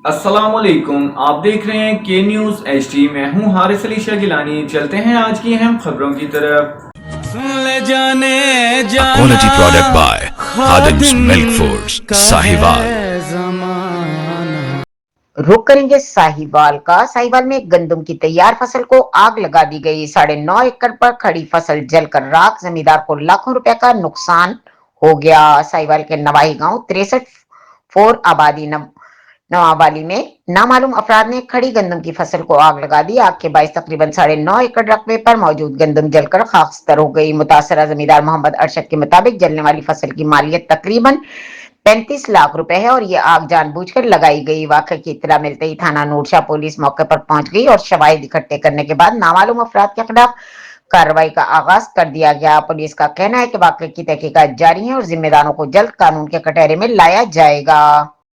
अस्सलामुअलैकुम, आप देख रहे हैं के न्यूज HD। मैं हूं हारिस अली शाह गिलानी। चलते हैं आज की अहम खबरों की तरफ। सुन ले जाने A जाना quality product by Khadim's Milk Foods, का Sahiwal. है जमाना। रुक करेंगे साहिवाल का। साहिवाल में गंदम की तैयार फसल को आग लगा दी गई। 9.5 एकड़ पर खड़ी फसल जलकर राख। जमींदार को लाखों रुपए का नुकसान हो गया। साहिवाल के नवाही गांव 63 फोर आबादी नवाबाली में नामालूम अफराद ने खड़ी गंदम की फसल को आग लगा दी। आग के बायस तकरीबन 9.5 एकड़ रकबे पर मौजूद गंदम जलकर खाकस्तर हो गई। मुतासरा जमींदार मोहम्मद अरशद के मुताबिक जलने वाली फसल की मालियत तकरीबन 35 लाख रुपए है और ये आग जानबूझकर लगाई गई। वाकई की इत्तला मिलते ही थाना नूरशाह पुलिस मौके पर पहुंच गई और शवाहिद इकट्ठे करने के बाद नामालूम अफराद के खिलाफ कार्रवाई का आगाज कर दिया गया। पुलिस का कहना है कि वाकई की तहकीकात जारी है और जिम्मेदारों को जल्द कानून के कटहरे में लाया जाएगा।